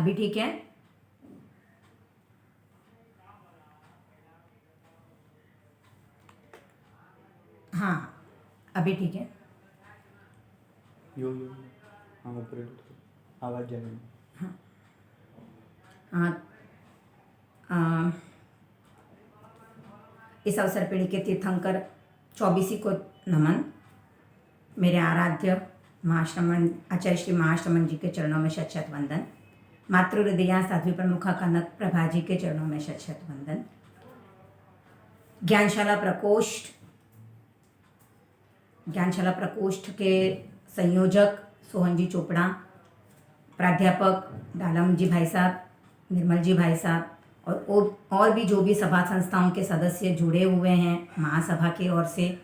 अभी ठीक है? हाँ, अभी ठीक है। यो हाँ ऊपर आवाज़ जा रही है। हाँ, इस अवसर पर लिखे तीर्थंकर 24 को नमन। मेरे आराध्य महाश्रमण आचार्य श्री महाश्रमण जी के चरणों में शत शत वंदन। मातृ हृदया साध्वी प्रमुखा कनक प्रभा जी के चरणों में शत शत वंदन। ज्ञानशाला प्रकोष्ठ के संयोजक सोहन जी चोपड़ा, प्राध्यापक डालम जी भाई साहब, निर्मल जी भाई साहब और भी जो भी सभा संस्थाओं के सदस्य जुड़े हुए हैं महासभा की ओर से,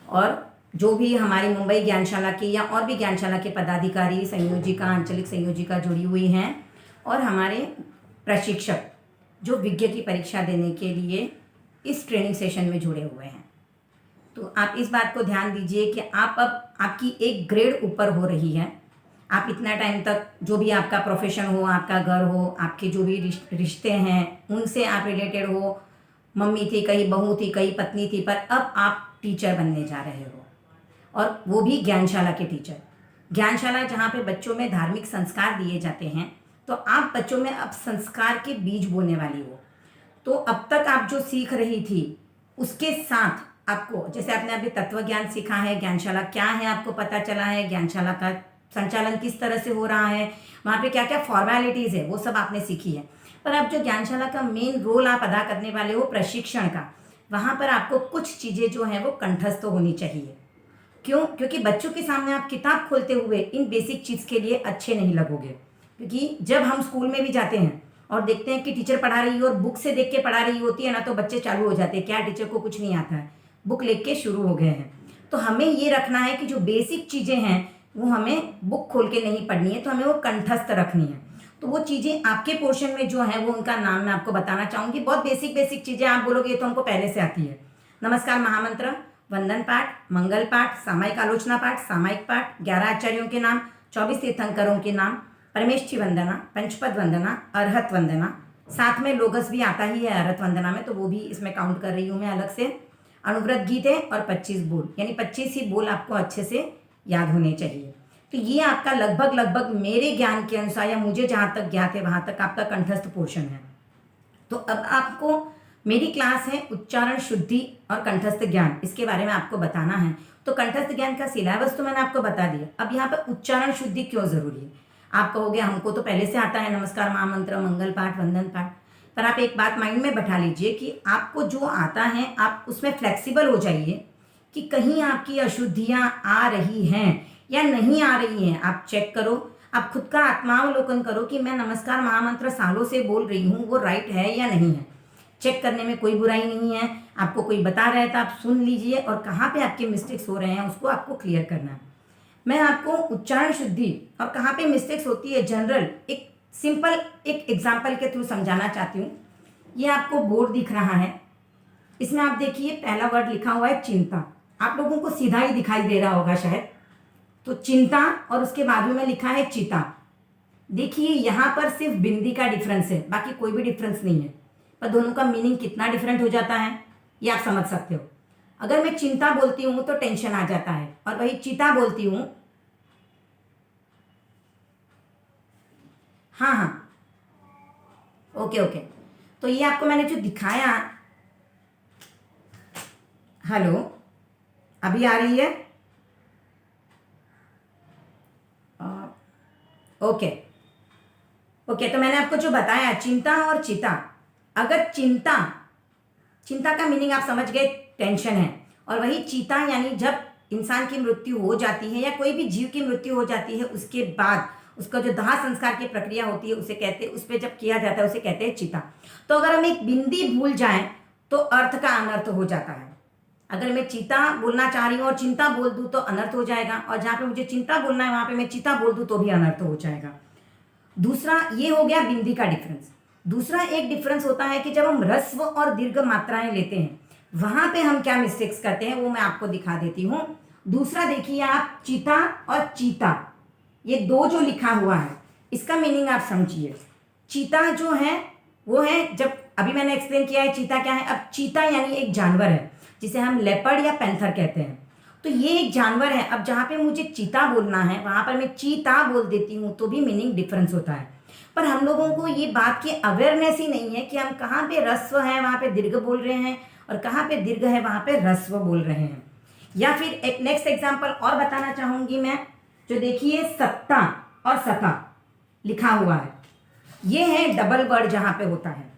और जो भी हमारी मुंबई ज्ञानशाला की या और भी ज्ञानशाला के पदाधिकारी, संयोजिका, आंचलिक संयोजिका जुड़ी हुई हैं, और हमारे प्रशिक्षक जो विज्ञ की परीक्षा देने के लिए इस ट्रेनिंग सेशन में जुड़े हुए हैं। तो आप इस बात को ध्यान दीजिए कि आप अब आपकी एक ग्रेड ऊपर हो रही है। आप इतना टाइम तक जो भी आपका प्रोफेशन हो, आपका घर हो, आपके जो भी रिश्ते हैं उनसे आप रिलेटेड हो, मम्मी थी, कहीं बहू थी, कहीं पत्नी थी, पर अब आप टीचर बनने जा रहे हो, और वो भी ज्ञानशाला के टीचर। ज्ञानशाला जहाँ पे बच्चों में धार्मिक संस्कार दिए जाते हैं, तो आप बच्चों में अब संस्कार के बीज बोने वाली हो। तो अब तक आप जो सीख रही थी उसके साथ आपको, जैसे आपने अभी तत्व ज्ञान सीखा है, ज्ञानशाला क्या है आपको पता चला है, ज्ञानशाला का संचालन किस तरह से हो रहा है, वहाँ पे क्या क्या फॉर्मेलिटीज़ है वो सब आपने सीखी है। पर अब जो ज्ञानशाला का मेन रोल आप अदा करने वाले हो प्रशिक्षण का, वहाँ पर आपको कुछ चीज़ें जो हैं वो कंठस्थ होनी चाहिए। क्यों? क्योंकि बच्चों के सामने आप किताब खोलते हुए इन बेसिक चीज़ के लिए अच्छे नहीं लगोगे। क्योंकि जब हम स्कूल में भी जाते हैं और देखते हैं कि टीचर पढ़ा रही है और बुक से देख के पढ़ा रही होती है ना, तो बच्चे चालू हो जाते हैं, क्या टीचर को कुछ नहीं आता है, बुक लेके के शुरू हो गए हैं। तो हमें ये रखना है कि जो बेसिक चीज़ें हैं वो हमें बुक खोल के नहीं पढ़नी है, तो हमें वो कंठस्थ रखनी है। तो वो चीज़ें आपके पोर्शन में जो है वो उनका नाम मैं आपको बताना चाहूँगी। बहुत बेसिक चीज़ें आप बोलोगे ये तो हमको पहले से आती है। नमस्कार महामंत्र, वंदन पाठ, मंगल पाठ, सामायिक आलोचना पाठ, सामायिक पाठ, 11 आचार्यों के नाम, 24 तीर्थंकरों के नाम, परमेष्ठी वंदना, पंचपद वंदना, अरहत वंदना, साथ में लोगस भी आता ही है अरहत वंदना में, तो वो भी इसमें काउंट कर रही हूँ मैं अलग से। अनुव्रत गीत है और 25 बोल, यानी 25 ही बोल आपको अच्छे से याद होने चाहिए। तो ये आपका लगभग मेरे ज्ञान के अनुसार या मुझे जहाँ तक ज्ञात है वहाँ तक आपका कंठस्थ पोर्शन है। तो अब आपको मेरी क्लास है उच्चारण शुद्धि और कंठस्थ ज्ञान, इसके बारे में आपको बताना है। तो कंठस्थ ज्ञान का सिलेबस तो मैंने आपको बता दिया। अब यहाँ पर उच्चारण शुद्धि क्यों जरूरी है? आप कहोगे हमको तो पहले से आता है नमस्कार महामंत्र, मंगल पाठ, वंदन पाठ, पर आप एक बात माइंड में बैठा लीजिए कि आपको जो आता है आप उसमें फ्लेक्सिबल हो जाइए कि कहीं आपकी अशुद्धियाँ आ रही हैं या नहीं आ रही हैं। आप चेक करो, आप खुद का आत्मावलोकन करो कि मैं नमस्कार महामंत्र सालों से बोल रही हूँ, वो राइट है या नहीं है। चेक करने में कोई बुराई नहीं है। आपको कोई बता रहा है तो आप सुन लीजिए, और कहाँ पे आपके मिस्टेक्स हो रहे हैं उसको आपको क्लियर करना है। मैं आपको उच्चारण शुद्धि और कहाँ पे मिस्टेक्स होती है जनरल एक सिंपल एक एग्जाम्पल के थ्रू समझाना चाहती हूँ। ये आपको बोर्ड दिख रहा है, इसमें आप देखिए पहला वर्ड लिखा हुआ है चिंता। आप लोगों को सीधा ही दिखाई दे रहा होगा शायद। तो चिंता और उसके बाजू में लिखा है चिता। देखिए यहाँ पर सिर्फ बिंदी का डिफरेंस है, बाकी कोई भी डिफरेंस नहीं है, पर दोनों का मीनिंग कितना डिफरेंट हो जाता है ये आप समझ सकते हो। अगर मैं चिंता बोलती हूँ तो टेंशन आ जाता है, और वही चिता बोलती हूँ, हाँ, ओके, तो ये आपको मैंने जो दिखाया, हेलो, अभी आ रही है? ओके, तो मैंने आपको जो बताया चिंता और चिता, अगर चिंता का मीनिंग आप समझ गए, टेंशन है, और वही चीता यानी जब इंसान की मृत्यु हो जाती है या कोई भी जीव की मृत्यु हो जाती है उसके बाद उसका जो दाह संस्कार की प्रक्रिया होती है उसे कहते हैं, उस पर जब किया जाता है उसे कहते हैं चिता। तो अगर हम एक बिंदी भूल जाएं तो अर्थ का अनर्थ हो जाता है। अगर मैं चिता बोलना चाह रही हूँ और चिंता बोल दूँ तो अनर्थ हो जाएगा, और जहाँ पे मुझे चिंता बोलना है वहाँ पे मैं चिता बोल दूँ तो भी अनर्थ हो जाएगा। दूसरा ये हो गया बिंदी का डिफरेंस। दूसरा एक डिफरेंस होता है कि जब हम ह्रस्व और दीर्घ मात्राएं लेते हैं वहां पे हम क्या मिस्टेक्स करते हैं वो मैं आपको दिखा देती हूँ। दूसरा देखिए आप, चिता और चीता, ये दो जो लिखा हुआ है इसका मीनिंग आप समझिए। चीता जो है वो है, जब अभी मैंने एक्सप्लेन किया है चीता क्या है। अब चीता यानी एक जानवर है जिसे हम लेपर्ड या पैंथर कहते हैं। तो ये एक जानवर है। अब जहाँ पे मुझे चीता बोलना है वहाँ पर मैं चीता बोल देती हूँ तो भी मीनिंग डिफरेंस होता है। पर हम लोगों को ये बात की अवेयरनेस ही नहीं है कि हम कहाँ पे ह्रस्व है वहाँ पे दीर्घ बोल रहे हैं और कहाँ पे दीर्घ है वहाँ पे ह्रस्व बोल रहे हैं। या फिर एक नेक्स्ट एग्जाम्पल और बताना चाहूँगी मैं, जो देखिए सत्ता और सता लिखा हुआ है, ये है डबल वर्ड जहाँ पे होता है।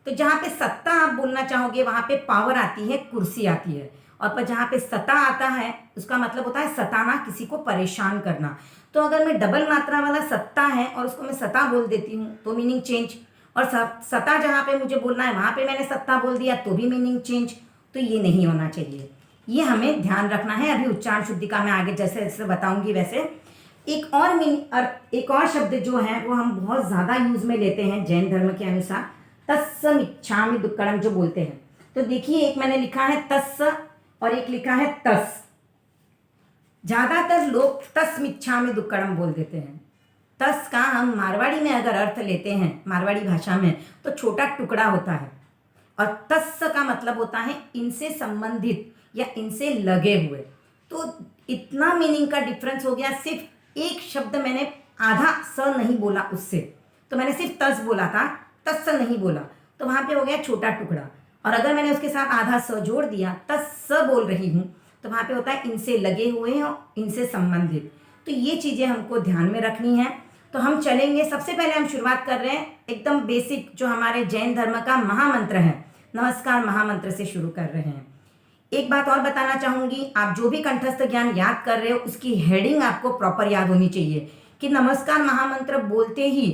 तो जहाँ पे सत्ता आप बोलना चाहोगे वहाँ पे पावर आती है, कुर्सी आती है। और पर जहाँ पे सता आता है उसका मतलब होता है सताना, किसी को परेशान करना। तो अगर मैं डबल मात्रा वाला सत्ता है और उसको मैं सता बोल देती हूँ तो मीनिंग चेंज, और सता जहाँ पे मुझे बोलना है वहाँ पे मैंने सत्ता बोल दिया तो भी मीनिंग चेंज। तो ये नहीं होना चाहिए, ये हमें ध्यान रखना है। अभी उच्चारण शुद्धि का मैं आगे जैसे जैसे बताऊंगी वैसे। एक और शब्द जो है वो हम बहुत ज़्यादा यूज में लेते हैं जैन धर्म के अनुसार, तस्समिच्छामि दुक्कडम जो बोलते हैं। तो देखिए एक मैंने लिखा है तस्स और एक लिखा है तस। ज्यादातर लोग तस्मिच्छामि दुक्कडम बोल देते हैं। तस का हम मारवाड़ी में अगर अर्थ लेते हैं, मारवाड़ी भाषा में, तो छोटा टुकड़ा होता है। और तस्स का मतलब होता है इनसे संबंधित या इनसे लगे हुए। तो इतना मीनिंग का डिफरेंस हो गया। सिर्फ एक शब्द मैंने आधा स नहीं बोला उससे, तो मैंने सिर्फ तस बोला था, तस्स नहीं बोला, तो वहां पे हो गया छोटा टुकड़ा। और अगर मैंने उसके साथ आधा स जोड़ दिया, तस्स बोल रही हूँ, तो वहां पे होता है इनसे लगे हुए हैं और इनसे संबंधित। तो ये चीजें हमको ध्यान में रखनी है। तो हम चलेंगे, सबसे पहले हम शुरुआत कर रहे हैं एकदम बेसिक जो हमारे जैन धर्म का महामंत्र है, नमस्कार महामंत्र से शुरू कर रहे हैं। एक बात और बताना चाहूंगी, आप जो भी कंठस्थ ज्ञान याद कर रहे हो उसकी हेडिंग आपको प्रॉपर याद होनी चाहिए कि नमस्कार महामंत्र बोलते ही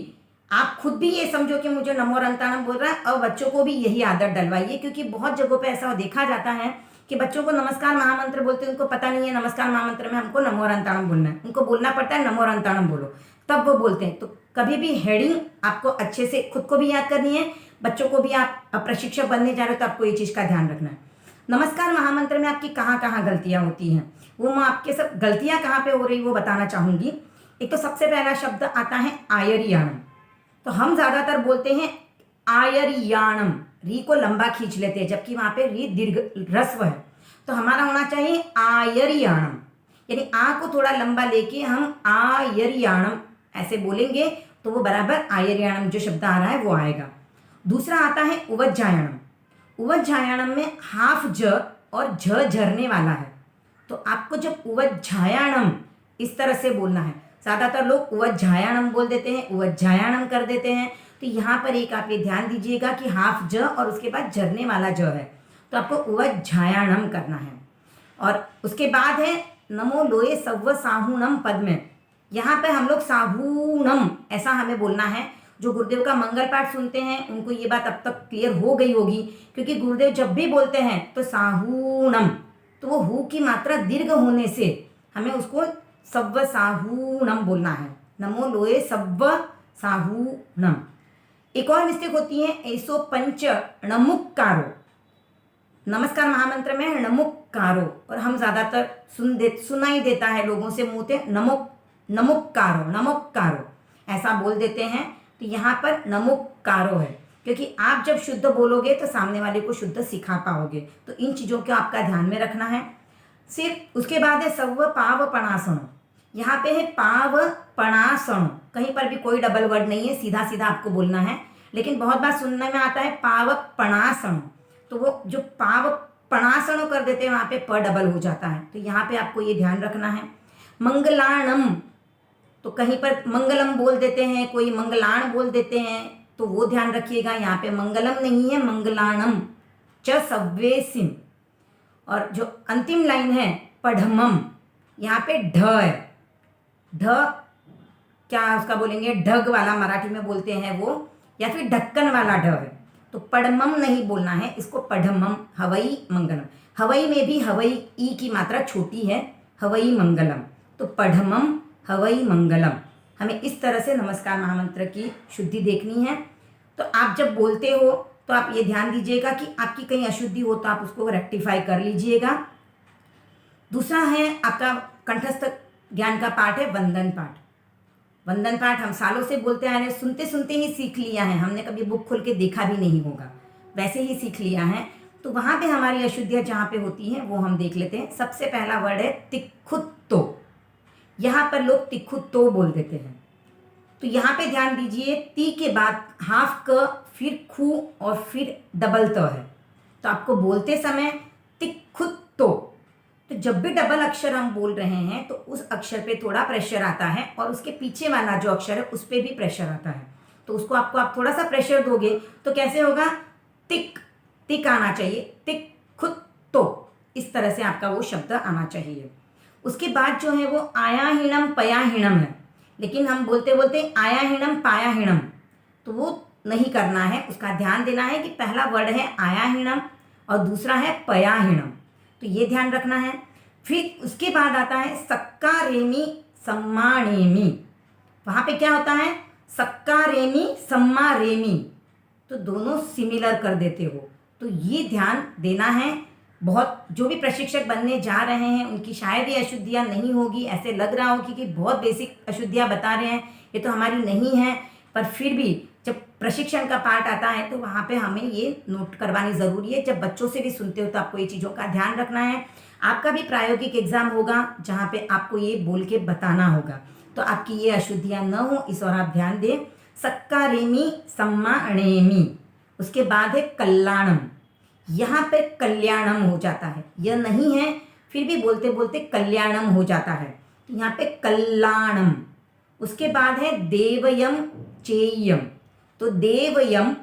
आप खुद भी ये समझो कि मुझे नमो अनंताणम बोल रहा है, और बच्चों को भी यही आदत डलवाइए। क्योंकि बहुत जगहों पे ऐसा देखा जाता है कि बच्चों को नमस्कार महामंत्र बोलते हैं, उनको पता नहीं है नमस्कार महामंत्र में हमको नमो अनंताणम बोलना है। उनको बोलना पड़ता है नमो अनंताणम बोलो, तब वो बोलते हैं। तो कभी भी हेडिंग आपको अच्छे से खुद को भी याद करनी है, बच्चों को भी। आप प्रशिक्षक बनने जा रहे हो तो आपको ये चीज़ का ध्यान रखना है। नमस्कार महामंत्र में आपकी कहाँ कहाँ गलतियाँ होती हैं, वो मैं आपके सब गलतियाँ कहाँ पे हो रही वो बताना चाहूँगी। एक तो सबसे पहला शब्द आता है आयरियाणम। तो हम ज़्यादातर बोलते हैं आयरियाणम, री को लंबा खींच लेते हैं, जबकि वहाँ पे री दीर्घ ह्रस्व है। तो हमारा होना चाहिए आयरियाणम, यानी आ को थोड़ा लंबा लेके हम आयरियाणम ऐसे बोलेंगे तो वो बराबर आयरियाणम जो शब्द आ रहा है वो आएगा। दूसरा आता है उवज्जायणम। उवज्जायणम में हाफ ज और झ झरने वाला है। तो आपको जब उवज्जायणम इस तरह से बोलना है, ज़्यादातर लोग उवज्जायणम बोल देते हैं, उवज्जायणम कर देते हैं। तो यहाँ पर एक आप ये ध्यान दीजिएगा कि हाफ ज और उसके बाद झरने वाला ज है, तो आपको उवज्जायणम करना है। और उसके बाद है नमो लोए सव्व साहूणम पद में। यहाँ पे हम लोग साहूणम ऐसा हमें बोलना है। जो गुरुदेव का मंगल पाठ सुनते हैं उनको ये बात अब तक क्लियर हो गई होगी, क्योंकि गुरुदेव जब भी बोलते हैं तो साहूणम, तो वो हु की मात्रा दीर्घ होने से हमें उसको सव्व साहूणम बोलना है। नमो लोए सव्व साहूणम। एक और मिस्टेक होती है ऐसो पंच णमुक्कारो। नमस्कार महामंत्र में णमुक्कारो, और हम ज्यादातर सुनाई देता है लोगों से मुंह से नमुक्कारो नमुक्कारो ऐसा बोल देते हैं। तो यहाँ पर नमुक्कारो है, क्योंकि आप जब शुद्ध बोलोगे तो सामने वाले को शुद्ध सिखा पाओगे। तो इन चीज़ों को आपका ध्यान में रखना है। सिर्फ उसके बाद है सव्व पाव पणासणो। यहाँ पे है पाव पणासणो, कहीं पर भी कोई डबल वर्ड नहीं है, सीधा सीधा आपको बोलना है। लेकिन बहुत बार सुनने में आता है पाव पणासणो, तो वो जो पाव पणासणो कर देते हैं वहाँ पे प डबल हो जाता है। तो यहाँ पे आपको ये ध्यान रखना है। मंगलाणम, तो कहीं पर मंगलम बोल देते हैं, कोई मंगलाण बोल देते हैं, तो वो ध्यान रखिएगा। यहाँ पे मंगलम नहीं है, मंगलाणम। च सव्वेसिम। और जो अंतिम लाइन है पढ़मम, यहाँ पे ढ है। ढ क्या उसका बोलेंगे, ढग वाला मराठी में बोलते हैं वो, या फिर ढक्कन वाला ढ है। तो पढ़मम नहीं बोलना है, इसको पढ़मम। हवई मंगलम, हवई में भी हवई ई की मात्रा छोटी है, हवई मंगलम। तो पढ़मम हवई मंगलम। हमें इस तरह से नमस्कार महामंत्र की शुद्धि देखनी है। तो आप जब बोलते हो तो आप ये ध्यान दीजिएगा कि आपकी कहीं अशुद्धि हो तो आप उसको रेक्टिफाई कर लीजिएगा। दूसरा है आपका कंठस्थ ज्ञान का पाठ है वंदन पाठ। वंदन पाठ हम सालों से बोलते आ रहे हैं, सुनते सुनते ही सीख लिया है, हमने कभी बुक खोल के देखा भी नहीं होगा, वैसे ही सीख लिया है। तो वहाँ पे हमारी अशुद्धियाँ जहाँ पे होती हैं वो हम देख लेते हैं। सबसे पहला वर्ड है तिखुत्तो। यहाँ पर लोग तिखुत्तो बोल देते हैं, तो यहाँ पे ध्यान दीजिए, ती के बाद हाफ क, फिर खू और फिर डबल त है। तो आपको बोलते समय तिखुत्तो, तो जब भी डबल अक्षर हम बोल रहे हैं तो उस अक्षर पे थोड़ा प्रेशर आता है और उसके पीछे वाला जो अक्षर है उस पे भी प्रेशर आता है। तो उसको आप थोड़ा सा प्रेशर दोगे तो कैसे होगा, तिक, तिक आना चाहिए, तिखुत्तो, इस तरह से आपका वो शब्द आना चाहिए। उसके बाद जो है वो आयाहीणम पयाहीणम है, लेकिन हम बोलते बोलते आयाहीणम पायाहीणम, तो वो नहीं करना है, उसका ध्यान देना है कि पहला वर्ड है आयाहीणम और दूसरा है पयाहीणम, तो ये ध्यान रखना है। फिर उसके बाद आता है सक्का रेमी सम्मा रेमी। वहाँ पे क्या होता है, सक्का रेमी सम्मा रेमी, तो दोनों सिमिलर कर देते हो, तो ये ध्यान देना है। बहुत जो भी प्रशिक्षक बनने जा रहे हैं उनकी शायद ये अशुद्धियाँ नहीं होगी, ऐसे लग रहा हो कि बहुत बेसिक अशुद्धियाँ बता रहे हैं, ये तो हमारी नहीं है, पर फिर भी जब प्रशिक्षण का पार्ट आता है तो वहाँ पे हमें ये नोट करवानी ज़रूरी है। जब बच्चों से भी सुनते हो तो आपको ये चीज़ों का ध्यान रखना है। आपका भी प्रायोगिक एग्जाम होगा जहाँ पे आपको ये बोल के बताना होगा, तो आपकी ये अशुद्धियाँ न हो इस और आप ध्यान दें। सक्का रेमी सम्मा अणेमी। उसके बाद है कल्याणम, यहाँ पे कल्याणम हो जाता है, यह नहीं है फिर भी बोलते बोलते कल्याणम हो जाता है, तो यहाँ पे कल्याणम। उसके बाद है देवयम चेयम, तो देवयम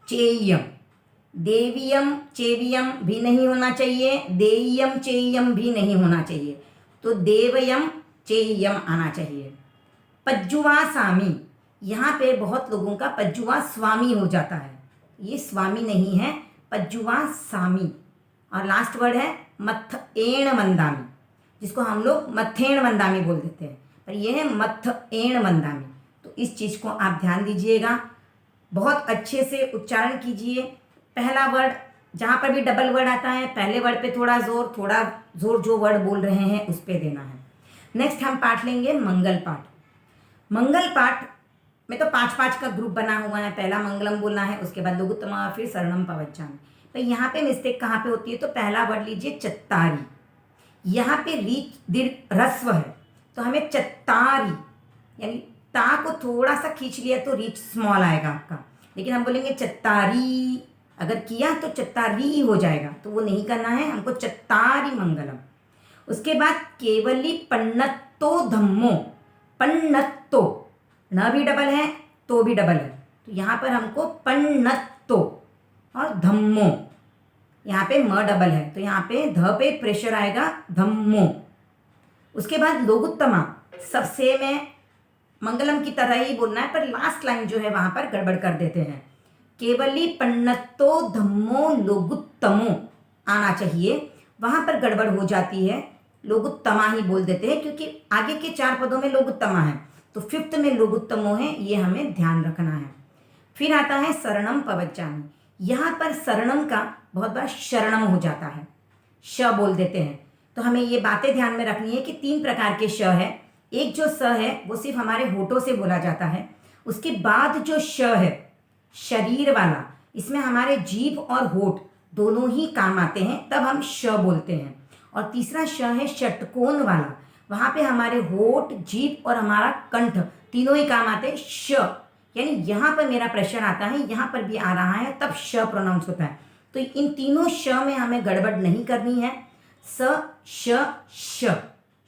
चेयम, देवियम चेवियम भी नहीं होना चाहिए, देयम चेयम भी नहीं होना चाहिए, तो देवयम चेयम आना चाहिए। पज्जुआ सामी, यहाँ पे बहुत लोगों का पज्जुआ स्वामी हो जाता है, ये स्वामी नहीं है, पज्जुआ सामी। और लास्ट वर्ड है मत्थएण मंदामी, जिसको हम लोग मत्थेण मंदामी बोल देते हैं, पर यह है मत्थएण मंदामी। तो इस चीज़ को आप ध्यान दीजिएगा, बहुत अच्छे से उच्चारण कीजिए। पहला वर्ड जहाँ पर भी डबल वर्ड आता है, पहले वर्ड पे थोड़ा जोर जो वर्ड बोल रहे हैं उस पर देना है। नेक्स्ट हम पाठ लेंगे मंगल पाठ। मंगल पाठ में तो 5-5 का ग्रुप बना हुआ है, पहला मंगलम बोलना है, उसके बाद लघुत्तमा, फिर शरणम पवज्जामि। तो यहाँ पे मिस्टेक कहाँ पे होती है, तो पहला वर्ड लीजिए चत्तारी, यहाँ पे रीच दीर्घ ह्रस्व है, तो हमें चत्तारी यानी ता को थोड़ा सा खींच लिया तो रीच स्मॉल आएगा आपका, लेकिन हम बोलेंगे चत्तारी, अगर किया तो चत्तारी हो जाएगा, तो वो नहीं करना है हमको, चत्तारी मंगलम। उसके बाद केवली पन्नत्तो धम्मो, पन्नत्तो, न भी डबल है तो भी डबल है, तो यहाँ पर हमको पन्नत्तो, और धम्मो, यहाँ पे म डबल है तो यहाँ पे ध पे प्रेशर आएगा, धम्मो। उसके बाद लोगुत्तमा, सबसे में मंगलम की तरह ही बोलना है, पर लास्ट लाइन जो है वहाँ पर गड़बड़ कर देते हैं, केवली पन्नत्तो धम्मो लोगुत्तमो आना चाहिए, वहाँ पर गड़बड़ हो जाती है, लोगुत्तमा ही बोल देते हैं क्योंकि आगे के 4 पदों में लोगुत्तमा है, तो 5th में लोगुत्तमो है, ये हमें ध्यान रखना है। फिर आता है शरणम पवज्जामि, यहाँ पर शरणम का बहुत बार शरणम हो जाता है, श बोल देते हैं, तो हमें ये बातें ध्यान में रखनी है कि 3 प्रकार के श है। एक जो स है वो सिर्फ हमारे होठों से बोला जाता है, उसके बाद जो श है शरीर वाला, इसमें हमारे जीभ और होठ दोनों ही काम आते हैं, तब हम श बोलते हैं। और तीसरा श है षटकोण वाला, वहाँ पे हमारे होठ, जीभ और हमारा कंठ तीनों ही काम आते हैं, श, यानी यहाँ पर मेरा प्रेशर आता है, यहाँ पर भी आ रहा है, तब श प्रोनाउंस होता है। तो इन तीनों श में हमें गड़बड़ नहीं करनी है, स श श,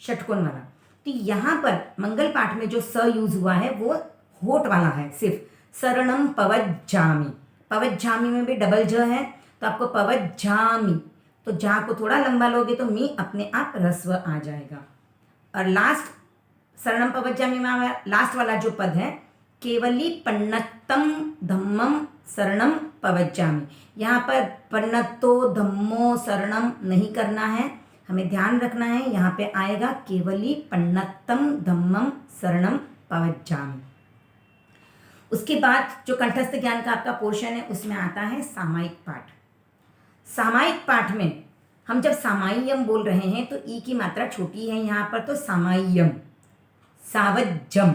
षटकोण वाला। तो यहाँ पर मंगल पाठ में जो स यूज हुआ है वो होठ वाला है सिर्फ, शरणम पवज्जामि, पवज्जामि में भी डबल ज है, तो आपको पवज्जामि, तो जा को थोड़ा लंबा लोगे तो मी अपने आप ह्रस्व आ जाएगा। और लास्ट शरणम पवज्जामि में लास्ट वाला जो पद है, केवली पन्नत्तम धम्मम शरणम पवज्जामि, यहाँ पर पन्नत्तो धम्मो शरणम नहीं करना है, हमें ध्यान रखना है, यहाँ पे आएगा केवली पन्नत्तम धम्मम शरणम पवज्जामि। उसके बाद जो कंठस्थ ज्ञान का आपका पोर्शन है उसमें आता है सामायिक पाठ। सामायिक पाठ में हम जब सामाय्यम बोल रहे हैं तो ई की मात्रा छोटी है यहाँ पर, तो सामाय्यम, सावज्जम,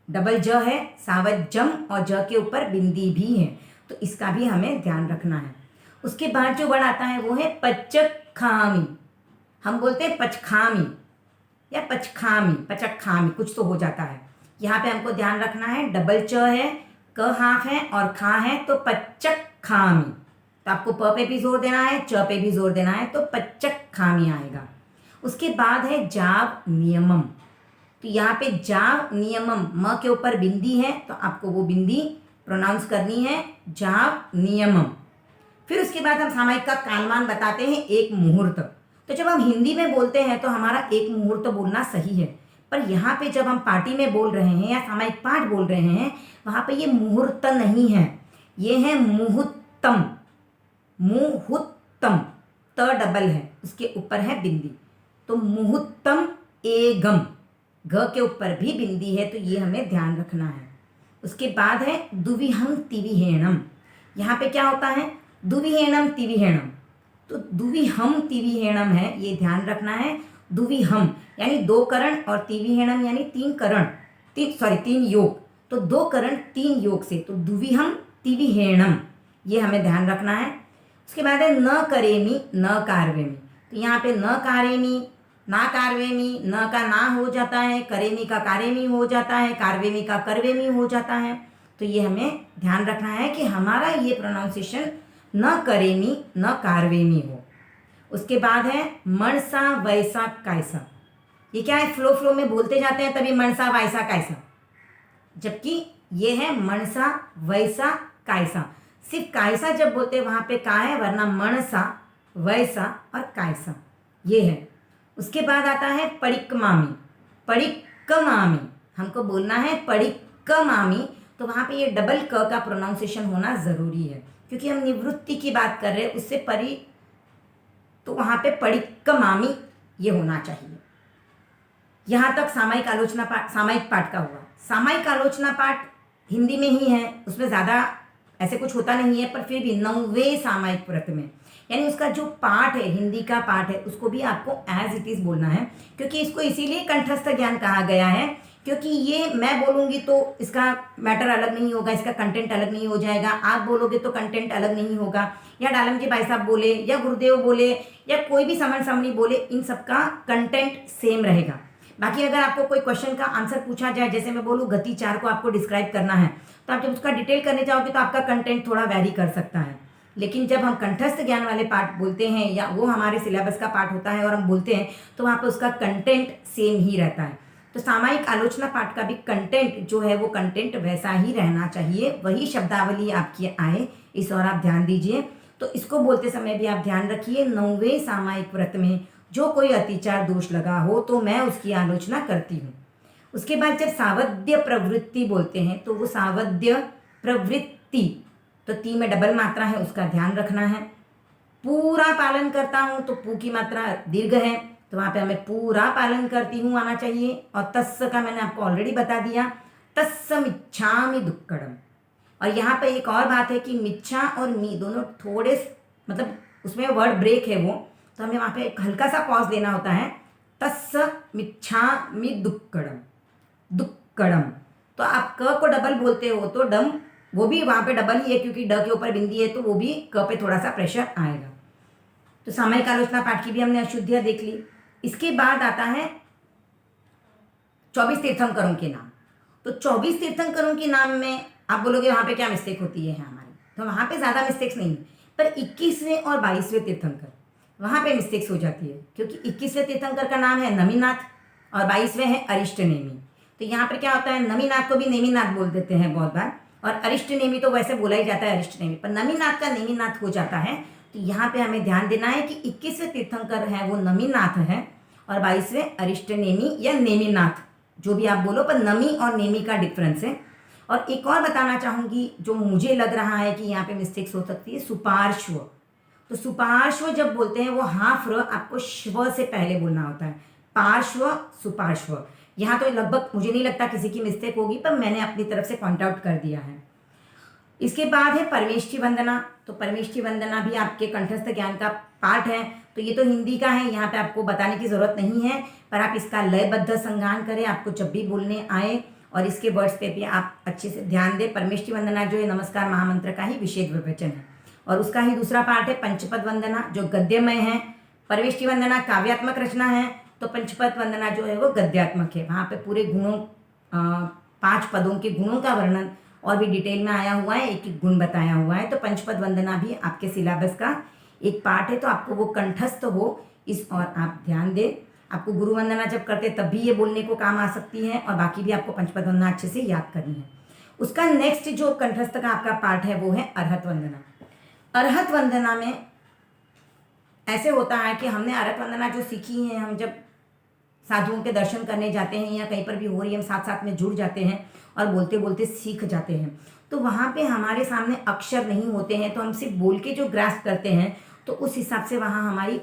डबल ज है, सावत जम और ज के ऊपर बिंदी भी है, तो इसका भी हमें ध्यान रखना है। उसके बाद जो वर्ड आता है वो है पचखामी। हम बोलते हैं पचखामी या पचखामी, पचखामी कुछ तो हो जाता है। यहाँ पे हमको ध्यान रखना है, डबल च है, क हाफ है और खा है, तो पचखामी। तो आपको प पे भी जोर देना है, च पे भी जोर देना है, तो पचखामी आएगा। उसके बाद है जाव नियमम। तो यहाँ पे जाव नियमम, म के ऊपर बिंदी है तो आपको वो बिंदी प्रोनाउंस करनी है, जाव नियमम। फिर उसके बाद हम सामायिक का कालमान बताते हैं, एक मुहूर्त। तो जब हम हिंदी में बोलते हैं तो हमारा एक मुहूर्त बोलना सही है, पर यहाँ पे जब हम पार्टी में बोल रहे हैं या सामायिक पाठ बोल रहे हैं, वहाँ पे ये मुहूर्त नहीं है, ये है मुहूर्तम। मुहूर्तम, त डबल है, उसके ऊपर है बिंदी, तो मुहूर्तम एगम, घ के ऊपर भी बिंदी है, तो ये हमें ध्यान रखना है। उसके बाद है दुविहम तिविहेणम। यहाँ पे क्या होता है, दुविहेणम तिविहेणम, तो दुविहम तिविहेणम है, ये ध्यान रखना है। दुविहम यानी दो करण और तिविहेणम यानी तीन करण, तीन योग, तो दो करण तीन योग से, तो दुविहम तिविहेणम, ये हमें ध्यान रखना है। उसके बाद है न करेमी न कार्वेमी। तो यहाँ पे न कारेमी, ना कार्वेमी, न का ना हो जाता है, करेमी का कारेमी हो जाता है, कार्वेमी का करवेमी हो जाता है, तो ये हमें ध्यान रखना है कि हमारा ये प्रोनाउंसिएशन न करेमी न कार्वेमी हो। उसके बाद है मनसा वैसा कैसा। ये क्या है, फ्लो फ्लो में बोलते जाते हैं तभी मनसा वैसा कैसा, जबकि ये है मनसा वैसा कैसा। सिर्फ कैसा जब बोलते हैं वहाँ पे का है, वरना मनसा वैसा और कैसा ये है। उसके बाद आता है पड़िक्कमामी। पड़िक्कमामी हमको बोलना है पड़िक्कमामी, तो वहाँ पे ये डबल क का प्रोनाउंसिएशन होना ज़रूरी है, क्योंकि हम निवृत्ति की बात कर रहे हैं, उससे परि, तो वहाँ पे पड़िक्कमामी ये होना चाहिए। यहाँ तक सामायिक आलोचना पाठ, सामायिक पाठ का हुआ। सामायिक आलोचना पाठ हिंदी में ही है, उसमें ज़्यादा ऐसे कुछ होता नहीं है, पर फिर भी 9वें सामायिक व्रत में, यानी उसका जो पाठ है, हिंदी का पाठ है, उसको भी आपको एज इट इज़ बोलना है, क्योंकि इसको इसीलिए कंठस्थ ज्ञान कहा गया है, क्योंकि ये मैं बोलूँगी तो इसका मैटर अलग नहीं होगा, इसका कंटेंट अलग नहीं हो जाएगा, आप बोलोगे तो कंटेंट अलग नहीं होगा, या डालम जी भाई साहब बोले या गुरुदेव बोले या कोई भी समन समनी बोले, इन सबका कंटेंट सेम रहेगा। बाकी अगर आपको कोई क्वेश्चन का आंसर पूछा जाए, जैसे मैं बोलूँ गति 4 को आपको डिस्क्राइब करना है, तो आप जब उसका डिटेल करने जाओगे तो आपका कंटेंट थोड़ा वैरी कर सकता है, लेकिन जब हम कंठस्थ ज्ञान वाले पाठ बोलते हैं या वो हमारे सिलेबस का पाठ होता है और हम बोलते हैं, तो वहाँ पे उसका कंटेंट सेम ही रहता है। तो सामायिक आलोचना पाठ का भी कंटेंट जो है वो कंटेंट वैसा ही रहना चाहिए, वही शब्दावली आपकी आए, इस और आप ध्यान दीजिए। तो इसको बोलते समय भी आप ध्यान रखिए, 9वें सामायिक व्रत में जो कोई अतिचार दोष लगा हो तो मैं उसकी आलोचना करती हूँ। उसके बाद जब सावध्य प्रवृत्ति बोलते हैं, तो वो सावध्य प्रवृत्ति, तो ती में डबल मात्रा है, उसका ध्यान रखना है। पूरा पालन करता हूँ, तो पू की मात्रा दीर्घ है, तो वहाँ पे हमें पूरा पालन करती हूँ आना चाहिए। और तस्स का मैंने आपको ऑलरेडी बता दिया, तस्समिच्छामि दुक्कडम। और यहाँ पे एक और बात है कि मिच्छा और मी दोनों थोड़े, मतलब उसमें वर्ड ब्रेक है वो, तो हमें वहाँ पे एक हल्का सा पॉज देना होता है। तस्समिच्छामि दुक्कडम, दुक्कडम। तो आप क को डबल बोलते हो तो डम, वो भी वहाँ पे डबल ही है, क्योंकि ड के ऊपर बिंदी है, तो वो भी क पे थोड़ा सा प्रेशर आएगा। तो सामायिक आलोचना पाठ की भी हमने अशुद्धियाँ देख ली। इसके बाद आता है 24 तीर्थंकरों के नाम। तो 24 तीर्थंकरों के नाम में आप बोलोगे वहाँ पे क्या मिस्टेक होती है हमारी, तो वहाँ पे ज़्यादा मिस्टेक्स नहीं, पर 21वें और 22वें तीर्थंकर वहाँ पे मिस्टेक्स हो जाती है, क्योंकि 21वें तीर्थंकर का नाम है नमीनाथ और 22वें है अरिष्टनेमी। तो यहाँ पर क्या होता है, नमीनाथ को भी नेमीनाथ बोल देते हैं बहुत बार, और अरिष्टनेमी तो वैसे बोला ही जाता है अरिष्टनेमी, पर नमीनाथ का नेमीनाथ हो जाता है। तो यहाँ पे हमें ध्यान देना है कि 21वें तीर्थंकर है वो नमीनाथ है और 22वें अरिष्टनेमी या नेमीनाथ, जो भी आप बोलो, पर नमी और नेमी का डिफरेंस है। और एक और बताना चाहूँगी जो मुझे लग रहा है कि यहाँ पे मिस्टेक्स हो सकती है, सुपार्श्व। तो सुपार्श्व जब बोलते हैं वो हाफ र आपको श्व से पहले बोलना होता है, पार्श्व सुपार्श्व। यहाँ तो लगभग मुझे नहीं लगता किसी की मिस्टेक होगी, पर मैंने अपनी तरफ से पॉइंट आउट कर दिया है। इसके बाद है परमेष्ठी वंदना। तो परमेष्ठी वंदना भी आपके कंठस्थ ज्ञान का पार्ट है, तो ये तो हिंदी का है, यहाँ पे आपको बताने की ज़रूरत नहीं है, पर आप इसका लयबद्ध संज्ञान करें, आपको जब भी बोलने आए। और इसके वर्ड्स पे भी आप अच्छे से ध्यान दें। परमेष्टि वंदना जो है नमस्कार महामंत्र का ही विशेष विवेचन है और उसका ही दूसरा पार्ट है पंचपद वंदना जो गद्यमय है। परमेष्टि वंदना काव्यात्मक रचना है तो पंचपद वंदना जो है वो गद्यात्मक है। वहाँ पे पूरे गुणों 5 पदों के गुणों का वर्णन और भी डिटेल में आया हुआ है, एक एक गुण बताया हुआ है। तो पंचपद वंदना भी आपके सिलेबस का एक पार्ट है, तो आपको वो कंठस्थ हो इस और आप ध्यान दें। आपको गुरु वंदना जब करते तब भी ये बोलने को काम आ सकती है और बाकी भी आपको पंचपद वंदना अच्छे से याद करनी है। उसका नेक्स्ट जो कंठस्थ का आपका पार्ट है वो है अरहत वंदना। अरहत वंदना में ऐसे होता है कि हमने अरहत वंदना जो सीखी है, हम जब साधुओं के दर्शन करने जाते हैं या कहीं पर भी हो रही है, हम साथ साथ में जुड़ जाते हैं और बोलते बोलते सीख जाते हैं। तो वहाँ पे हमारे सामने अक्षर नहीं होते हैं, तो हम सिर्फ बोल के जो ग्रास्प करते हैं तो उस हिसाब से वहाँ हमारी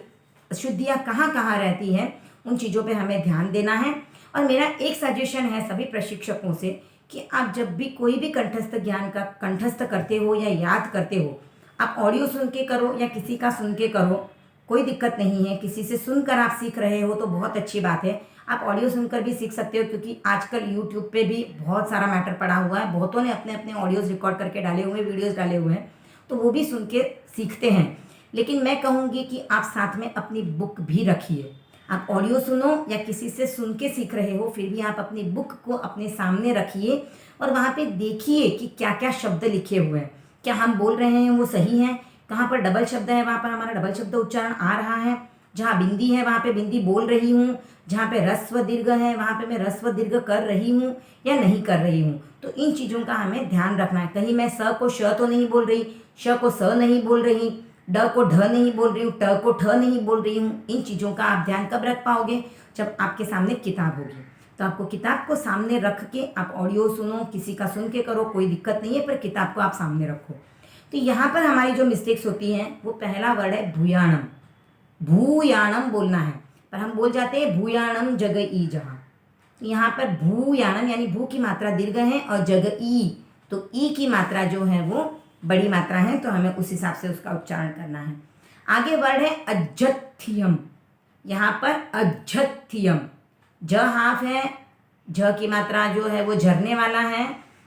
शुद्धियाँ कहाँ कहाँ रहती हैं, उन चीज़ों पे हमें ध्यान देना है। और मेरा एक सजेशन है सभी प्रशिक्षकों से कि आप जब भी कोई भी कंठस्थ ज्ञान का कंठस्थ करते हो या याद करते हो, आप ऑडियो सुन के करो या किसी का सुन के करो, कोई दिक्कत नहीं है। किसी से सुनकर आप सीख रहे हो तो बहुत अच्छी बात है। आप ऑडियो सुनकर भी सीख सकते हो क्योंकि आजकल यूट्यूब पे भी बहुत सारा मैटर पड़ा हुआ है। बहुतों ने अपने अपने ऑडियोज़ रिकॉर्ड करके डाले हुए हैं, वीडियोज़ डाले हुए हैं, तो वो भी सुन के सीखते हैं। लेकिन मैं कहूँगी कि आप साथ में अपनी बुक भी रखिए। आप ऑडियो सुनो या किसी से सुन के सीख रहे हो, फिर भी आप अपनी बुक को अपने सामने रखिए और वहाँ पे देखिए कि क्या क्या शब्द लिखे हुए हैं, क्या हम बोल रहे हैं वो सही है, कहाँ पर डबल शब्द है वहाँ पर हमारा डबल शब्द उच्चारण आ रहा है, जहाँ बिंदी है वहाँ पे बिंदी बोल रही हूँ, जहाँ पे रस्व दीर्घ है वहाँ पे मैं रस्व दीर्घ कर रही हूँ या नहीं कर रही हूँ। तो इन चीज़ों का हमें ध्यान रखना है। कहीं मैं स को श तो नहीं बोल रही, श को स नहीं बोल रही, ड को ढ नहीं बोल रही हूँ, ट को ठ नहीं बोल रही हूँ। इन चीज़ों का आप ध्यान कब रख पाओगे? जब आपके सामने किताब होगी। तो आपको किताब को सामने रख के आप ऑडियो सुनो, किसी का सुन के करो, कोई दिक्कत नहीं है, पर किताब को आप सामने रखो। तो यहाँ पर हमारी जो मिस्टेक्स होती हैं वो पहला वर्ड है भूयाणम। भूयाणम बोलना है पर हम बोल जाते हैं भूयाणम जग ई जहाँ। यहाँ पर भूयाणम यानी भू की मात्रा दीर्घ है और जग ई, तो ई की मात्रा जो है वो बड़ी मात्रा है, तो हमें उस हिसाब से उसका उच्चारण करना है। आगे वर्ड है अज्जथियम। यहाँ पर अज्जथियम, ज हाफ है, झ की मात्रा जो है वो झरने वाला है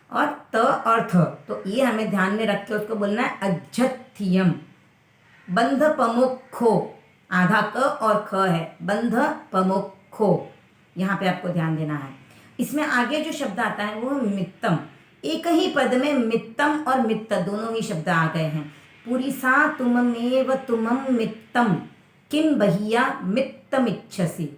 और त और थ, तो ये हमें ध्यान में रख के उसको बोलना है अज्जथियम। बंध पमुखो, आधा क और ख है, बंध पमुखो, यहाँ पे आपको ध्यान देना है। इसमें आगे जो शब्द आता है वो मित्तम। एक ही पद में मित्तम और मित्त दोनों ही शब्द आ गए हैं। पुरीसा तुममेव तुमम मित्तम किम बहिया मित्तमिच्छसि।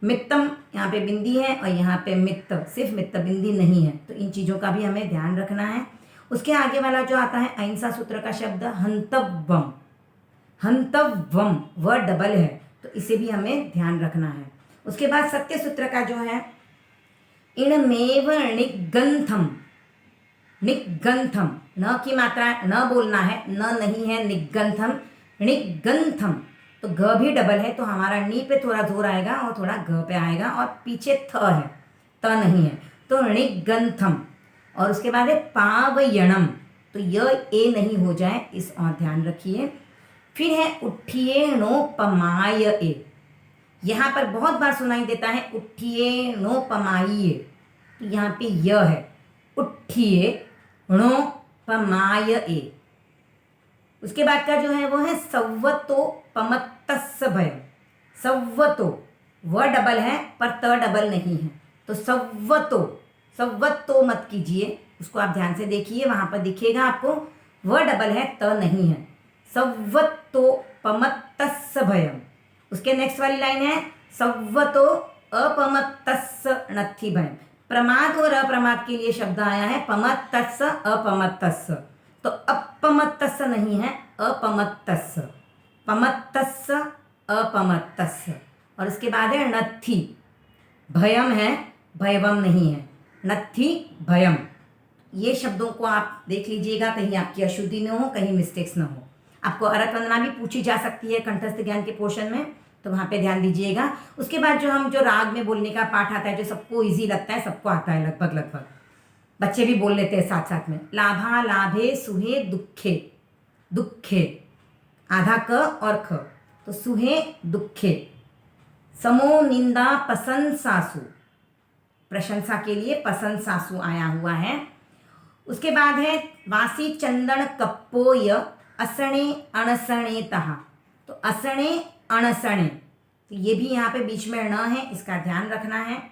मित्तम यहाँ पे बिंदी है और यहाँ पे मित्त, सिर्फ मित्त बिंदी नहीं है, तो इन चीज़ों का भी हमें ध्यान रखना है। उसके आगे वाला जो आता है अहिंसा सूत्र का शब्द हंतव्वम। हंतव्वम वह डबल है, तो इसे भी हमें ध्यान रखना है। उसके बाद सत्य सूत्र का जो है इणमेव निगंथम। निगंथम, न की मात्रा न बोलना है, न नहीं है, निगंथम, निगंथम, तो घ भी डबल है, तो हमारा नी पे थोड़ा जोर आएगा और थोड़ा घ पे आएगा और पीछे थ है, त नहीं है, तो निगंथम। और उसके बाद है पावयणम, तो यह ए नहीं हो जाए, इस और ध्यान रखिए। फिर है उठिए नोपमाय ए। यहाँ पर बहुत बार सुनाई देता है उठिए नोपमाइए, तो यहाँ पे यह है उठिए णोपमाय ए। उसके बाद का जो है वो है सव्वतो पमत्तस्य भयम। सव्वतो वह डबल है पर त डबल नहीं है, तो सव्वतो, सव्वतो मत कीजिए, उसको आप ध्यान से देखिए, वहां पर दिखेगा आपको वह डबल है, त नहीं है। सव्वतो पमत्तस्य भयम। उसके नेक्स्ट वाली लाइन है सव्वतो अपमत्तस्य नत्थि भयम। प्रमाद और अप्रमाद के लिए शब्द आया है पमत्तस्य अपमत्तस्य, तो अपमत्तस्य नहीं है, अपमत्तस्य, पमत्तस्य अपमत्तस्य। और इसके बाद है नत्थि, भयम है, भयवम नहीं है, नत्थि भयम। ये शब्दों को आप देख लीजिएगा, कहीं आपकी अशुद्धि न हो, कहीं मिस्टेक्स न हो। आपको अरहत वंदना भी पूछी जा सकती है कंठस्थ ज्ञान के पोर्शन में, तो वहाँ पे ध्यान दीजिएगा। उसके बाद जो राग में बोलने का पाठ आता है, जो सबको ईजी लगता है, सबको आता है लगभग, बच्चे भी बोल लेते हैं साथ साथ में। लाभा लाभे सुहे दुखे, दुखे आधा क और ख, तो सुहे दुखे। समो निंदा प्रशंसासु, प्रशंसा के लिए पसंद सासु आया हुआ है। उसके बाद है वासी चंदन कप्पोय असणे अणसणे तहा। तो असणे अणसणे, तो ये भी यहाँ पे बीच में न है, इसका ध्यान रखना है।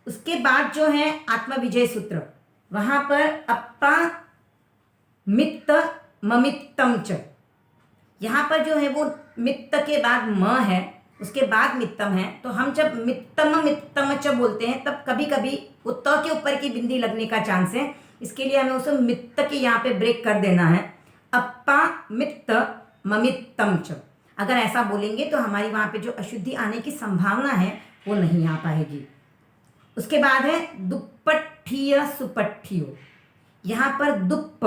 उसके बाद जो है आत्मविजय सूत्र, वहाँ पर अप्पा मित्त ममित्तम च, यहाँ पर जो है वो मित्त के बाद म है, उसके बाद मित्तम है। तो हम जब मित्तम मित्तम च बोलते हैं तब कभी कभी वो त के ऊपर की बिंदी लगने का चांस है, इसके लिए हमें उसे मित्त के यहाँ पे ब्रेक कर देना है। अप्पा मित्त ममित्तम च, अगर ऐसा बोलेंगे तो हमारी वहाँ पे जो अशुद्धि आने की संभावना है वो नहीं आ पाएगी। उसके बाद है दुप्पठीय सुपठियो, यहाँ पर दुप्प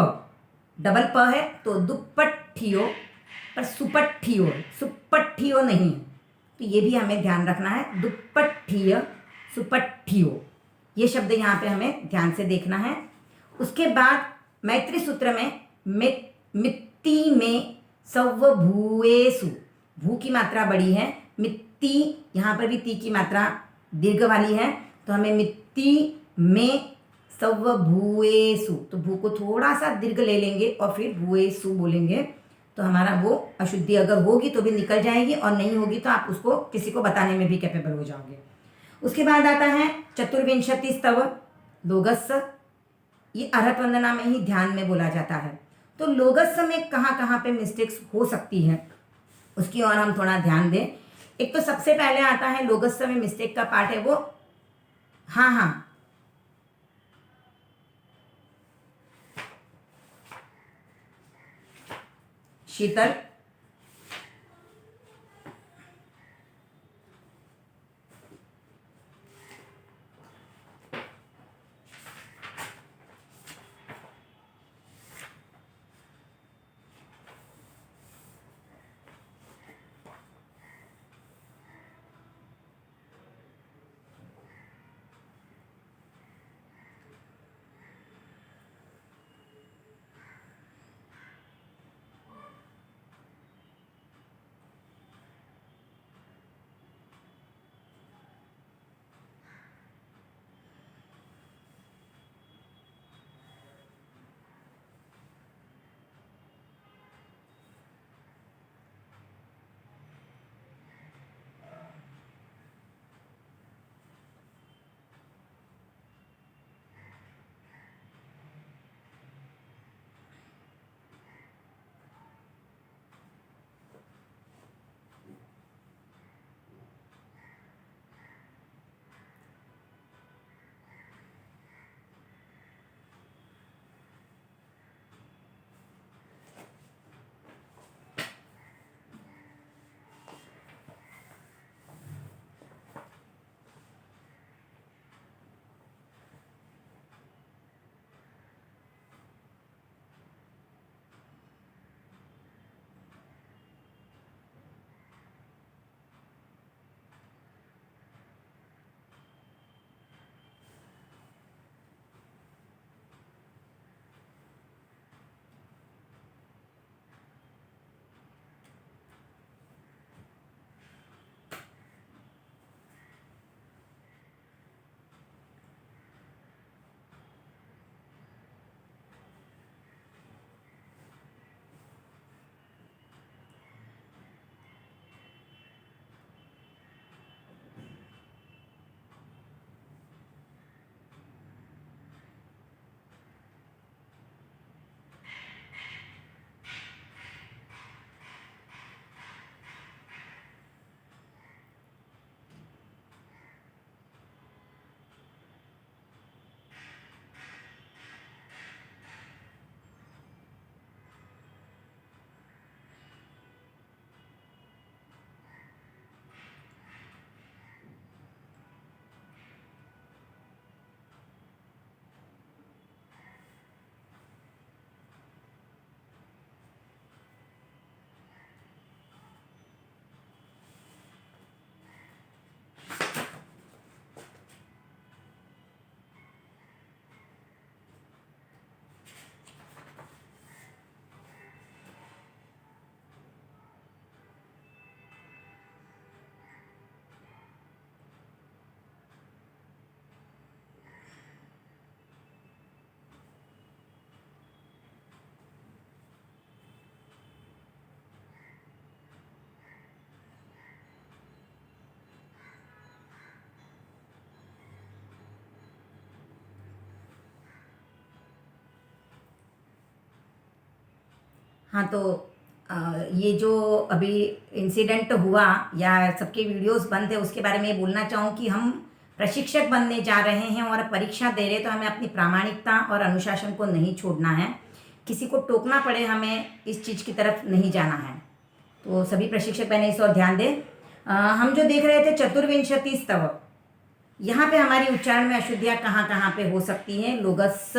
डबल प है तो दुप्पठियो, पर सुपठियो सुपठियो नहीं है, तो ये भी हमें ध्यान रखना है। दुप्पठीय सुपठियो, ये शब्द यहाँ पे हमें ध्यान से देखना है। उसके बाद मैत्री सूत्र में मित्ती में सव्वभूएसु, भू की मात्रा बड़ी है, मित्ती यहाँ पर भी ती की मात्रा दीर्घ वाली है, तो हमें मित्ती में सव्वभूएसु, तो भू को थोड़ा सा दीर्घ ले लेंगे और फिर भूएसु बोलेंगे, तो हमारा वो अशुद्धि अगर होगी तो भी निकल जाएगी और नहीं होगी तो आप उसको किसी को बताने में भी कैपेबल हो जाओगे। उसके बाद आता है चतुर्विंशति स्तव लोगस्स, ये अर्हत वंदना में ही ध्यान में बोला जाता है। तो लोगस्स में कहाँ कहाँ पे मिस्टेक्स हो सकती है उसकी ओर हम थोड़ा ध्यान दें। एक तो सबसे पहले आता है लोगस्स में मिस्टेक का पार्ट है वो हाँ हाँ, शीतल हाँ, तो ये जो अभी इंसिडेंट हुआ या सबके वीडियोस बंद थे, उसके बारे में ये बोलना चाहूँ कि हम प्रशिक्षक बनने जा रहे हैं और परीक्षा दे रहे हैं, तो हमें अपनी प्रामाणिकता और अनुशासन को नहीं छोड़ना है। किसी को टोकना पड़े, हमें इस चीज़ की तरफ नहीं जाना है। तो सभी प्रशिक्षक बहने इस ओर ध्यान दें। हम जो देख रहे थे चतुर्विंशति स्तव, यहाँ पे हमारी उच्चारण में अशुद्धियाँ कहाँ कहाँ पे हो सकती हैं। लोगस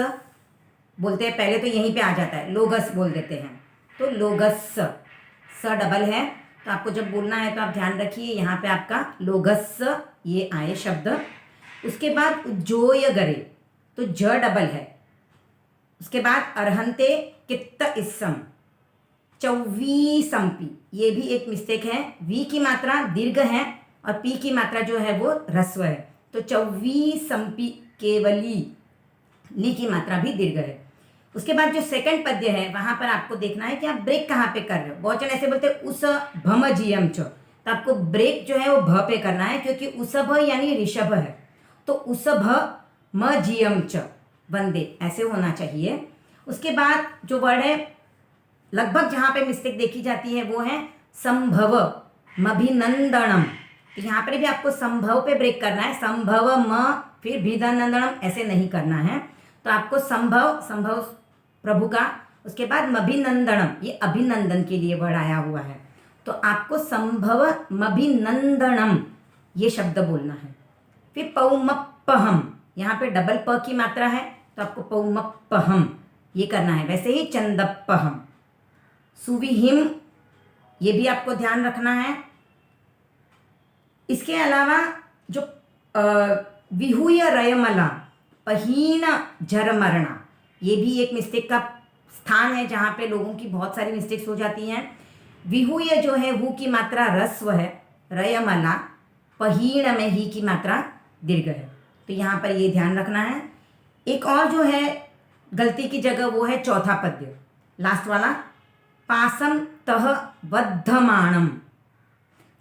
बोलते हैं, पहले तो यहीं पे आ जाता है, लोगस बोल देते हैं। तो लोगस स डबल है, तो आपको जब बोलना है तो आप ध्यान रखिए, यहाँ पे आपका लोगस ये आए शब्द। उसके बाद जोय गरे, तो ज डबल है। उसके बाद अर्हंते कित्त इस्सम, चौवीसंपी, ये भी एक मिस्टेक है। वी की मात्रा दीर्घ है और पी की मात्रा जो है वो ह्रस्व है, तो चौवीसंपी केवली, ली की मात्रा भी दीर्घ है। उसके बाद जो सेकंड पद्य है वहां पर आपको देखना है कि आप ब्रेक कहाँ पे कर रहे हो। बहुवचन ऐसे बोलते हैं उस भम जियम च, तो आपको ब्रेक जो है वो भ पे करना है, क्योंकि उसभ यानी ऋषभ है, तो उसभ म जियम च वंदे ऐसे होना चाहिए। उसके बाद जो वर्ड है लगभग जहाँ पे मिस्टेक देखी जाती है वो है संभव मभिनंदनम, तो यहाँ पर भी आपको संभव पे ब्रेक करना है। संभव म फिर भिनंदनम ऐसे नहीं करना है, तो आपको संभव, संभव प्रभु का, उसके बाद मभिनंदनम, ये अभिनंदन के लिए वर्ड आया हुआ है, तो आपको संभव मभिनंदनम ये शब्द बोलना है। फिर पौमप्पहम, यहाँ पे डबल प की मात्रा है, तो आपको पौमप्पहम ये करना है। वैसे ही चंदप्पहम, सुविहिम, ये भी आपको ध्यान रखना है। इसके अलावा जो विहुय रयमला पहीन झरमरणा, ये भी एक मिस्टेक का स्थान है जहाँ पे लोगों की बहुत सारी मिस्टेक्स हो जाती हैं। विहुय जो है हु की मात्रा ह्रस्व है, रयमला पहीण में ही की मात्रा दीर्घ है, तो यहाँ पर ये ध्यान रखना है। एक और जो है गलती की जगह वो है चौथा पद्य, लास्ट वाला, पासम तह बद्धमाणम,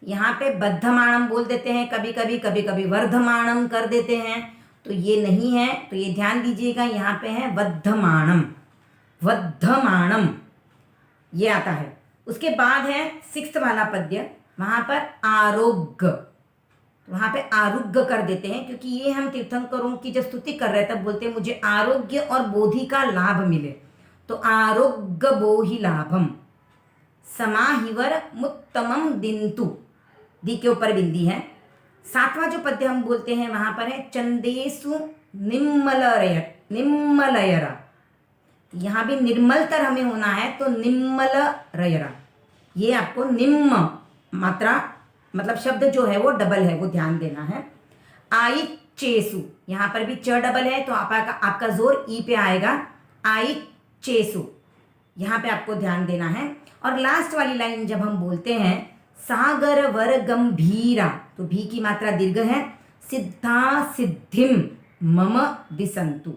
यहाँ पे बद्धमाणम बोल देते हैं कभी कभी, कभी कभी वर्धमाणम कर देते हैं, तो ये नहीं है, तो ये ध्यान दीजिएगा। यहाँ पे है वद्धमाणम, वद्धमाणम ये आता है। उसके बाद है सिक्स्थ वाला पद्य, वहाँ पर आरोग्य, वहाँ पे आरोग्य कर देते हैं, क्योंकि ये हम तीर्थंकरों की जब स्तुति कर रहे तब बोलते हैं मुझे आरोग्य और बोधि का लाभ मिले, तो आरोग्य बोहि लाभम, समाहिवर मुत्तमम दिंतु, दी के ऊपर बिंदी है। सातवां जो पद्य हम बोलते हैं वहां पर है चंदेसु निम्मलयरा, यहाँ भी निर्मलतर हमें होना है, तो निम्मलयरा, ये आपको निम्म मात्रा मतलब शब्द जो है वो डबल है, वो ध्यान देना है। आई चेसु, यहाँ पर भी च डबल है, तो आपका जोर ई पे आएगा। आई चेसु, यहाँ पे आपको ध्यान देना है। और लास्ट वाली लाइन जब हम बोलते हैं सागर वर गंभीरा, तो भी की मात्रा दीर्घ है। सिद्धा सिद्धिम मम दिसंतु,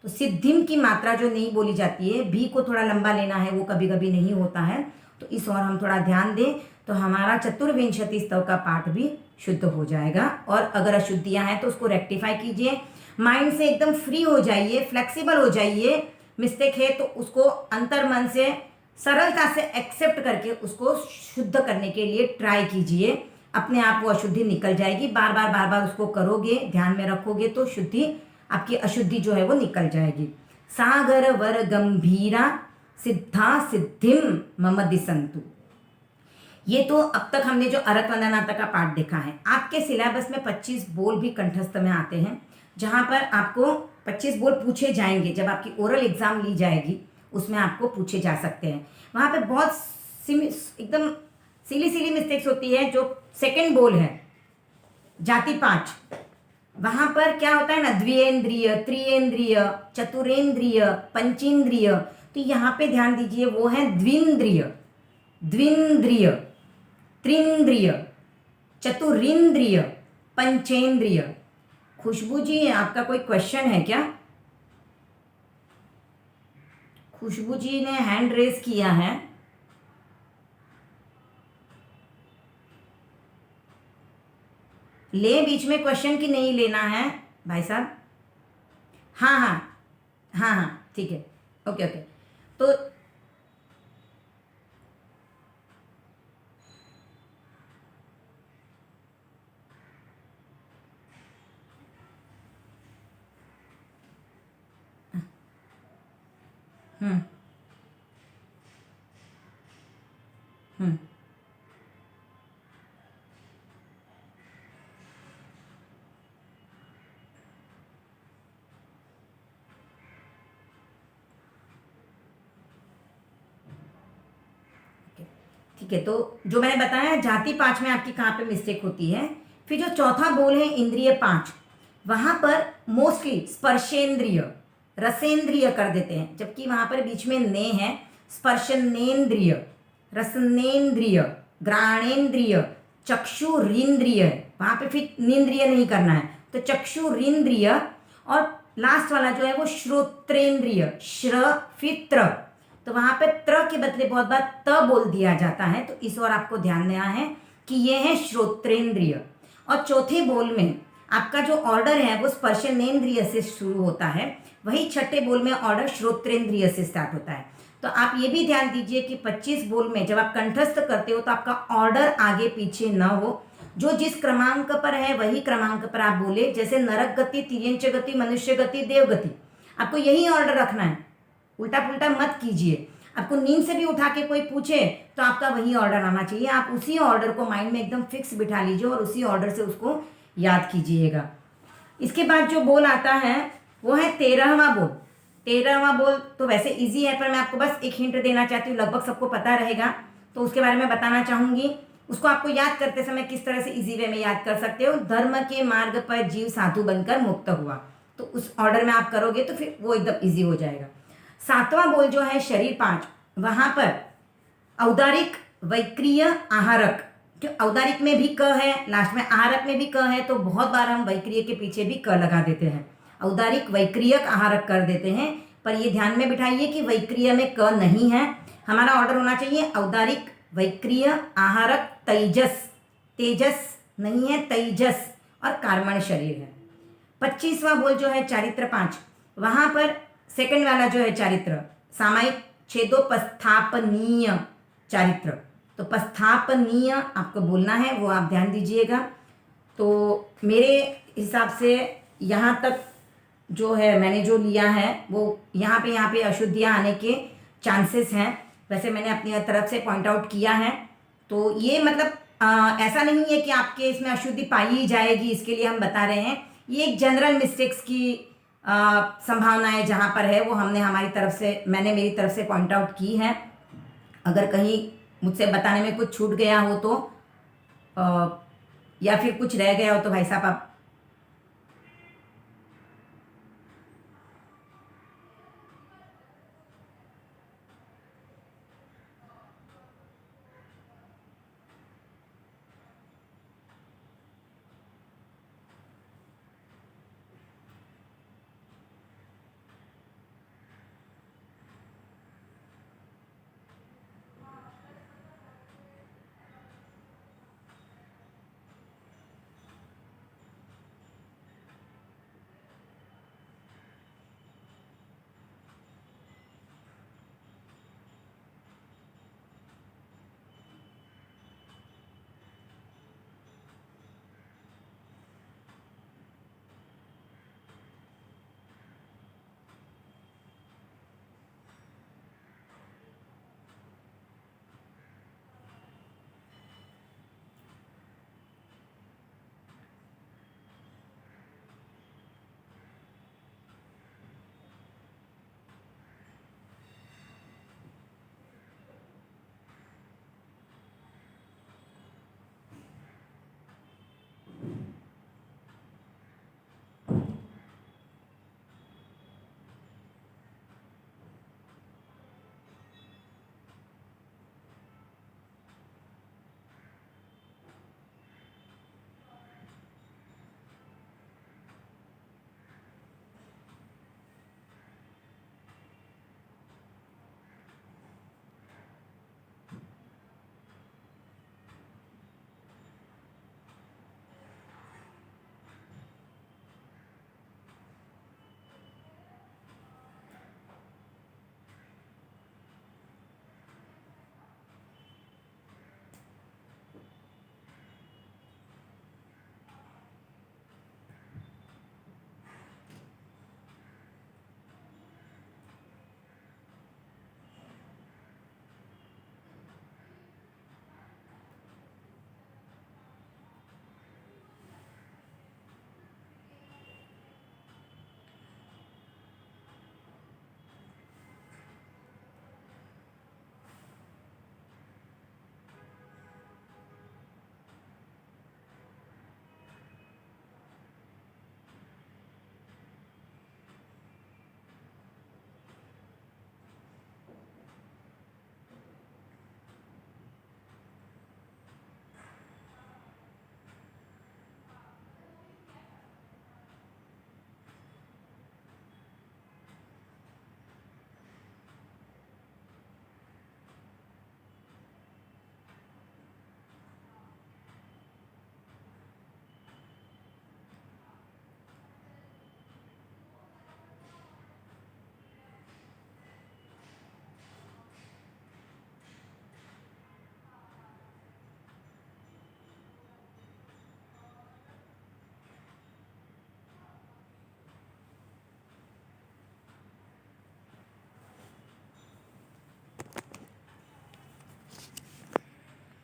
तो सिद्धिम की मात्रा जो नहीं बोली जाती है, भी को थोड़ा लंबा लेना है, वो कभी कभी नहीं होता है, तो इस और हम थोड़ा ध्यान दें, तो हमारा चतुर्विंशति स्तव का पाठ भी शुद्ध हो जाएगा। और अगर अशुद्धियां हैं तो उसको रेक्टिफाई कीजिए, माइंड से एकदम फ्री हो जाइए, फ्लेक्सिबल हो जाइए। मिस्टेक है तो उसको अंतर्मन से सरलता से एक्सेप्ट करके उसको शुद्ध करने के लिए ट्राई कीजिए, अपने आप वो अशुद्धि निकल जाएगी। बार बार उसको करोगे, ध्यान में रखोगे, तो शुद्धि, आपकी अशुद्धि जो है वो निकल जाएगी। सागर वर गंभीरा सिद्धा सिद्धिम मम दिसंतु, ये तो अब तक हमने जो अरत वंदनाता का पाठ देखा है। आपके सिलेबस में 25 बोल भी कंठस्थ में आते हैं, जहाँ पर आपको 25 बोल पूछे जाएंगे। जब आपकी ओरल एग्जाम ली जाएगी उसमें आपको पूछे जा सकते हैं। वहाँ पे बहुत एकदम सिली मिस्टेक्स होती है। जो सेकंड बोल है जाति 5, वहाँ पर क्या होता है ना, द्विएंद्रिय, त्रिएंद्रिय, चतुरेंद्रिय, पंचेंद्रिय, तो यहाँ पे ध्यान दीजिए वो है द्विंद्रिय, द्विंद्रिय, त्रिंद्रिय, चतुरिंद्रिय, पंचेंद्रिय। खुशबू जी, आपका कोई क्वेश्चन है क्या? खुशबू जी ने हैंड रेज किया है। ले बीच में क्वेश्चन की नहीं लेना है भाई साहब। हाँ, ठीक है, ओके। तो हम्म, ठीक है। तो जो मैंने बताया जाति 5 में आपकी कहाँ पे मिस्टेक होती है। फिर जो चौथा बोल है इंद्रिय 5, वहां पर मोस्टली स्पर्शेंद्रिय रसेंद्रिय कर देते हैं, जबकि वहां पर बीच में ने है। स्पर्शनेन्द्रिय, रसनेन्द्रिय, ग्राणेन्द्रिय, चक्षुरिंद्रिय, वहां पे फिर निंद्रिय नहीं करना है। तो चक्षुरिंद्रिय और लास्ट वाला जो है वो श्रोत्रेंद्रिय, श्र फिर त्र, तो वहां पे त्र के बदले बहुत बार त बोल दिया जाता है। तो इस ओर आपको ध्यान देना है कि ये है श्रोत्रेंद्रिय। और चौथे बोल में आपका जो ऑर्डर है वो स्पर्शनेन्द्रिय से शुरू होता है, वही छठे बोल में ऑर्डर श्रोत्रेंद्रिय से स्टार्ट होता है। तो आप ये भी ध्यान दीजिए कि 25 बोल में जब आप कंठस्थ करते हो तो आपका ऑर्डर आगे पीछे न हो, जो जिस क्रमांक पर है वही क्रमांक पर आप बोले। जैसे नरक गति, तिर्यंच गति, मनुष्य गति, देव गति, आपको यही ऑर्डर रखना है, उल्टा पुल्टा मत कीजिए। आपको नींद से भी उठा के कोई पूछे तो आपका वही ऑर्डर आना चाहिए। आप उसी ऑर्डर को माइंड में एकदम फिक्स बिठा लीजिए और उसी ऑर्डर से उसको याद कीजिएगा। इसके बाद जो बोल आता है वो है 13वां बोल। 13वां बोल तो वैसे इजी है, पर मैं आपको बस एक हिंट देना चाहती हूँ, लगभग सबको पता रहेगा तो उसके बारे में बताना चाहूंगी। उसको आपको याद करते समय किस तरह से इजी वे में याद कर सकते हो। धर्म के मार्ग पर जीव साधु बनकर मुक्त हुआ, तो उस ऑर्डर में आप करोगे तो फिर वो एकदम इजी हो जाएगा। 7वां बोल जो है शरीर 5, वहां पर औदारिक, वैक्रिय, आहारक, जो औदारिक में भी क है, लास्ट में आहारक में भी क है, तो बहुत बार हम वैक्रिय के पीछे भी क लगा देते हैं, औदारिक वैक्रियक आहारक कर देते हैं। पर ये ध्यान में बिठाइए कि वैक्रिय में क नहीं है, हमारा ऑर्डर होना चाहिए औदारिक, वैक्रिय, आहारक, तेजस, तेजस नहीं है, तेजस, और कार्मण शरीर है। 25वां बोल जो है चारित्र 5, वहां पर सेकंड वाला जो है चारित्र सामायिक छेदोपस्थापनीय चारित्र, तो पस्थापनीय आपको बोलना है, वो आप ध्यान दीजिएगा। तो मेरे हिसाब से यहाँ तक जो है मैंने जो लिया है वो यहाँ पे अशुद्धियाँ आने के चांसेस हैं। वैसे मैंने अपनी तरफ से पॉइंट आउट किया है, तो ये मतलब ऐसा नहीं है कि आपके इसमें अशुद्धि पाई ही जाएगी, इसके लिए हम बता रहे हैं। ये एक जनरल मिस्टेक्स की संभावनाएं जहाँ पर है वो हमने हमारी तरफ से, मैंने मेरी तरफ से पॉइंट आउट की है। अगर कहीं मुझसे बताने में कुछ छूट गया हो तो या फिर कुछ रह गया हो तो भाई साहब आप